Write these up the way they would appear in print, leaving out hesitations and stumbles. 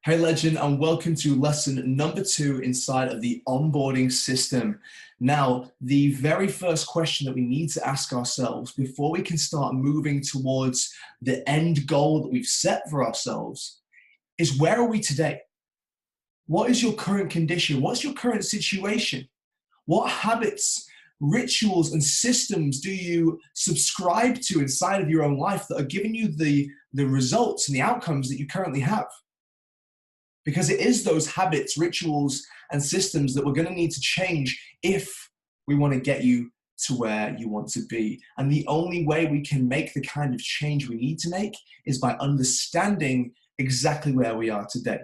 Hey legend, and welcome to lesson number 2 inside of the onboarding system. Now, the very first question that we need to ask ourselves before we can start moving towards the end goal that we've set for ourselves is, where are we today? What is your current condition? What's your current situation? What habits, rituals, and systems do you subscribe to inside of your own life that are giving you the results and the outcomes that you currently have? Because it is those habits, rituals, and systems that we're going to need to change if we want to get you to where you want to be. And the only way we can make the kind of change we need to make is by understanding exactly where we are today.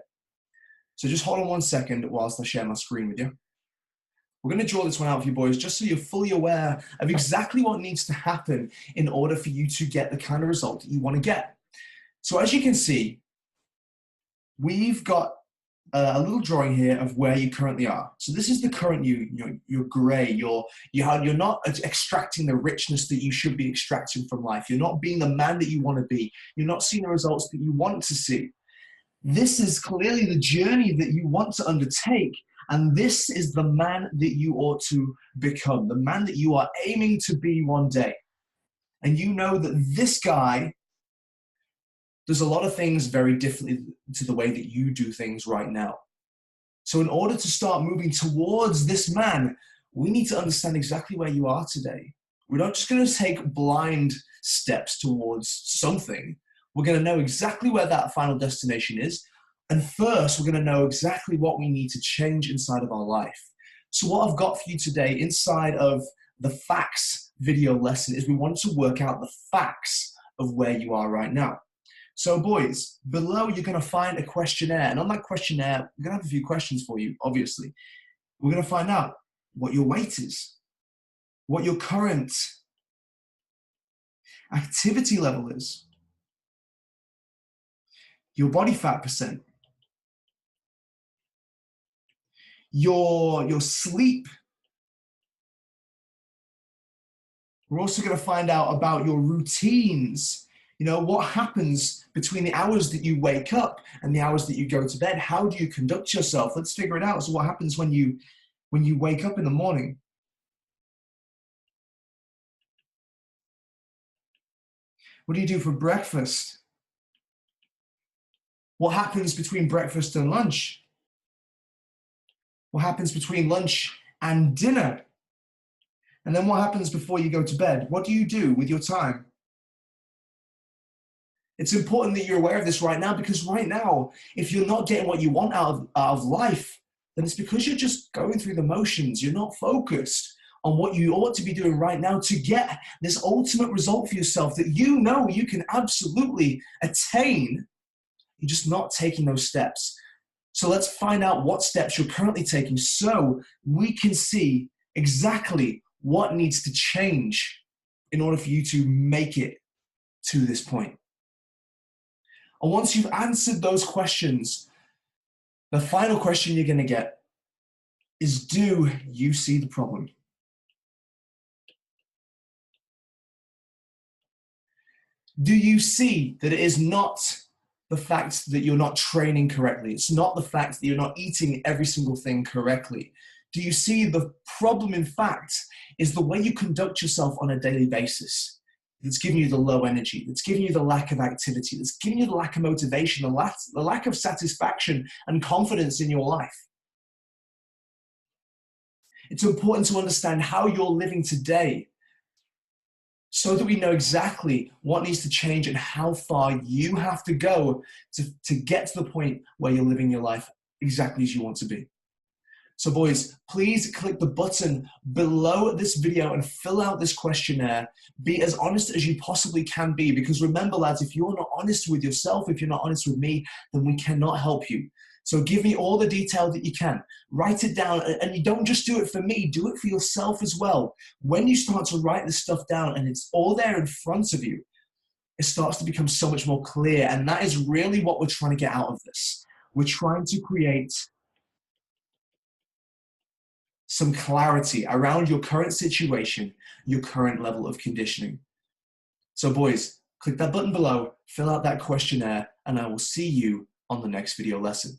So just hold on 1 second whilst I share my screen with you. We're going to draw this one out for you boys, just so you're fully aware of exactly what needs to happen in order for you to get the kind of result that you want to get. So as you can see, we've got a little drawing here of where you currently are. So this is the current you. You're gray. You're not extracting the richness that you should be extracting from life. You're not being the man that you want to be. You're not seeing the results that you want to see. This is clearly the journey that you want to undertake. And this is the man that you ought to become, the man that you are aiming to be one day. And you know that this guy does a lot of things very differently to the way that you do things right now. So in order to start moving towards this man, we need to understand exactly where you are today. We're not just going to take blind steps towards something. We're going to know exactly where that final destination is. And first, we're going to know exactly what we need to change inside of our life. So what I've got for you today inside of the facts video lesson is we want to work out the facts of where you are right now. So boys, below you're going to find a questionnaire, and on that questionnaire, we're going to have a few questions for you, obviously. We're going to find out what your weight is, what your current activity level is, your body fat percent, your sleep. We're also going to find out about your routines. You know, what happens between the hours that you wake up and the hours that you go to bed? How do you conduct yourself? Let's figure it out. So what happens when you wake up in the morning? What do you do for breakfast? What happens between breakfast and lunch? What happens between lunch and dinner? And then what happens before you go to bed? What do you do with your time? It's important that you're aware of this right now, because right now, if you're not getting what you want out of life, then it's because you're just going through the motions. You're not focused on what you ought to be doing right now to get this ultimate result for yourself that you know you can absolutely attain. You're just not taking those steps. So let's find out what steps you're currently taking so we can see exactly what needs to change in order for you to make it to this point. And once you've answered those questions, the final question you're going to get is, do you see the problem? Do you see that it is not the fact that you're not training correctly? It's not the fact that you're not eating every single thing correctly. Do you see the problem, in fact, is the way you conduct yourself on a daily basis? That's giving you the low energy, that's giving you the lack of activity, that's giving you the lack of motivation, the lack of satisfaction and confidence in your life. It's important to understand how you're living today so that we know exactly what needs to change and how far you have to go to get to the point where you're living your life exactly as you want to be. So boys, please click the button below this video and fill out this questionnaire. Be as honest as you possibly can be, because remember lads, if you're not honest with yourself, if you're not honest with me, then we cannot help you. So give me all the detail that you can. Write it down, and you don't just do it for me, do it for yourself as well. When you start to write this stuff down and it's all there in front of you, it starts to become so much more clear, and that is really what we're trying to get out of this. We're trying to create some clarity around your current situation, your current level of conditioning. So boys, click that button below, fill out that questionnaire, and I will see you on the next video lesson.